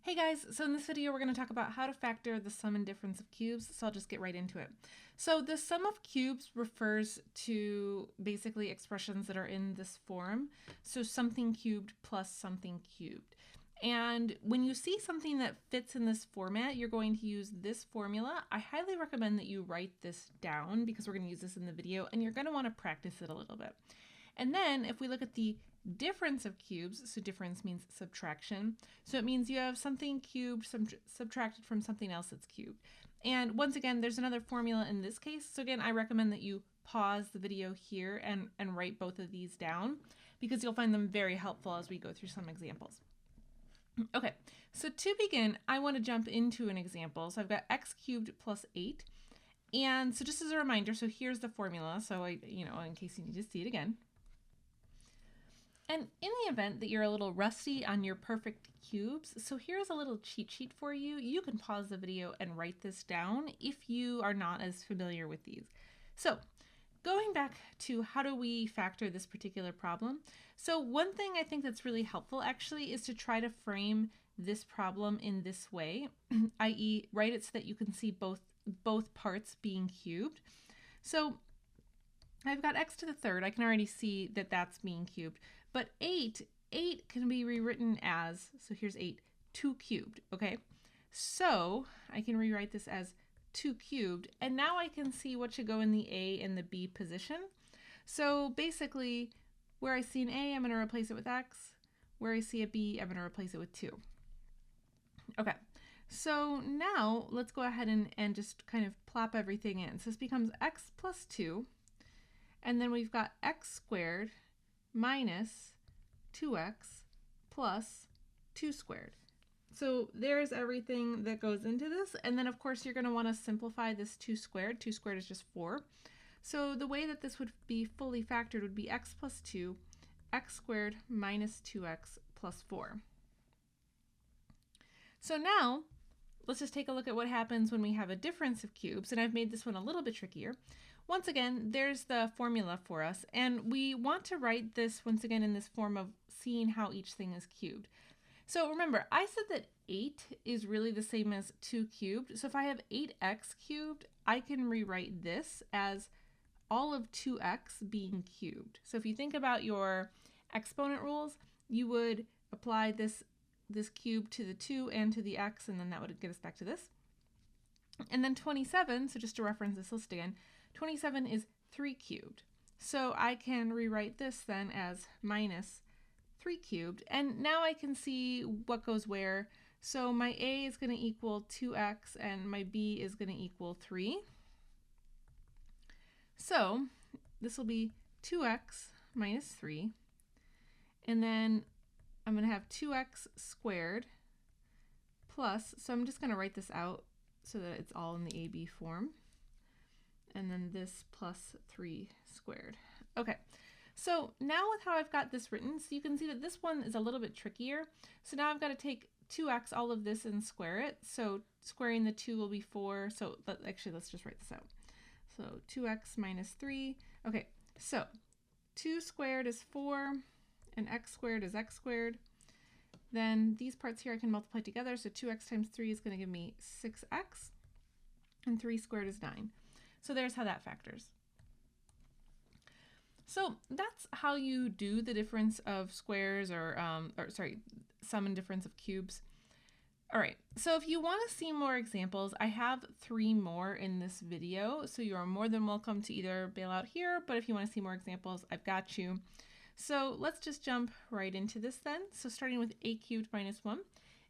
Hey guys, so in this video we're going to talk about how to factor the sum and difference of cubes, so I'll just get right into it. So the sum of cubes refers to basically expressions that are in this form, so something cubed plus something cubed. And when you see something that fits in this format, you're going to use this formula. I highly recommend that you write this down because we're going to use this in the video and you're going to want to practice it a little bit. And then if we look at the difference of cubes, so difference means subtraction. So it means you have something cubed subtracted from something else that's cubed. And once again, there's another formula in this case. So again, I recommend that you pause the video here and write both of these down because you'll find them very helpful as we go through some examples. Okay, so to begin, I want to jump into an example. So I've got x cubed plus 8. And so just as a reminder, so here's the formula. So in case you need to see it again. And in the event that you're a little rusty on your perfect cubes, so here's a little cheat sheet for you. You can pause the video and write this down if you are not as familiar with these. So going back to how do we factor this particular problem. So one thing I think that's really helpful actually is to try to frame this problem in this way, i.e. write it so that you can see both parts being cubed. So I've got x to the third. I can already see that that's being cubed. But 8 can be rewritten as, so here's 8, 2 cubed, okay? So I can rewrite this as 2 cubed, and now I can see what should go in the A and the B position. So basically, where I see an A, I'm going to replace it with x. Where I see a B, I'm going to replace it with 2. Okay, so now let's go ahead and just kind of plop everything in. So this becomes x plus 2, and then we've got x squared minus 2x plus 2 squared. So there's everything that goes into this. And then of course you're going to want to simplify this 2 squared. 2 squared is just 4. So the way that this would be fully factored would be x plus 2, x squared minus 2x plus 4. So now let's just take a look at what happens when we have a difference of cubes. And I've made this one a little bit trickier. Once again, there's the formula for us, and we want to write this once again in this form of seeing how each thing is cubed. So remember, I said that 8 is really the same as 2 cubed. So if I have 8x cubed, I can rewrite this as all of 2x being cubed. So if you think about your exponent rules, you would apply this cube to the 2 and to the x, and then that would get us back to this. And then 27, so just to reference this list again, 27 is 3 cubed. So I can rewrite this then as minus 3 cubed. And now I can see what goes where. So my A is going to equal 2x and my B is going to equal 3. So this will be 2x minus 3. And then I'm going to have 2x squared plus, so I'm just going to write this out so that it's all in the AB form. And then this plus 3 squared. Okay, so now with how I've got this written, so you can see that this one is a little bit trickier. So now I've got to take 2x, all of this, and square it. So squaring the 2 will be 4. So actually, let's just write this out. So 2x minus 3. Okay, so 2 squared is 4, and x squared is x squared. Then these parts here I can multiply together. So 2x times 3 is going to give me 6x, and 3 squared is 9. So there's how that factors. So that's how you do the difference of squares or sum and difference of cubes. All right, so if you want to see more examples, I have 3 more in this video. So you are more than welcome to either bail out here, but if you want to see more examples, I've got you. So let's just jump right into this then. So starting with a cubed minus 1.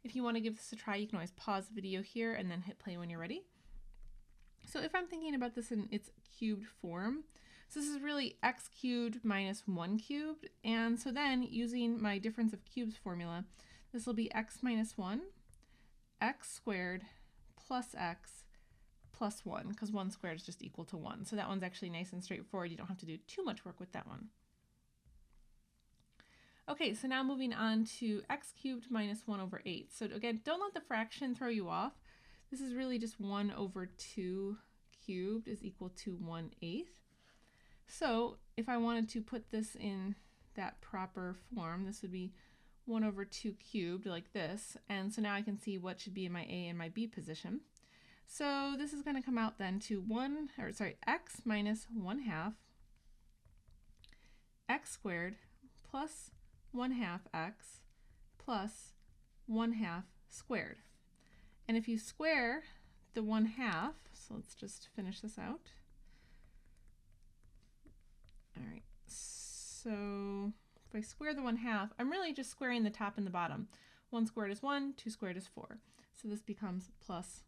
If you want to give this a try, you can always pause the video here and then hit play when you're ready. So if I'm thinking about this in its cubed form, so this is really x cubed minus 1 cubed. And so then using my difference of cubes formula, this will be x minus 1, x squared plus x plus 1, because 1 squared is just equal to 1. So that one's actually nice and straightforward. You don't have to do too much work with that one. Okay, so now moving on to x cubed minus 1 over 8. So again, don't let the fraction throw you off. This is really just 1 over 2 cubed is equal to 1/8. So if I wanted to put this in that proper form, this would be 1 over 2 cubed like this. And so now I can see what should be in my A and my B position. So this is going to come out then to x minus 1/2 x squared plus 1/2 x plus 1/2 squared. And if you square the 1/2, so let's just finish this out. All right, so if I square the 1/2, I'm really just squaring the top and the bottom. 1 squared is 1, 2 squared is 4. So this becomes plus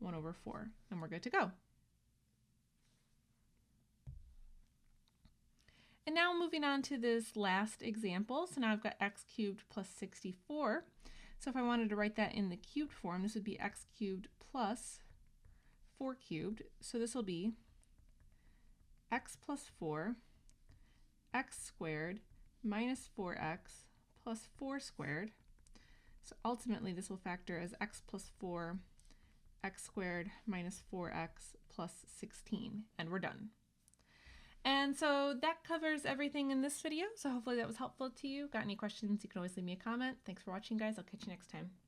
1 over 4, and we're good to go. And now moving on to this last example. So now I've got x cubed plus 64. So if I wanted to write that in the cubed form, this would be x cubed plus 4 cubed. So this will be x plus 4, x squared minus 4x plus 4 squared. So ultimately this will factor as x plus 4, x squared minus 4x plus 16, and we're done. And so that covers everything in this video. So hopefully that was helpful to you. Got any questions, you can always leave me a comment. Thanks for watching, guys. I'll catch you next time.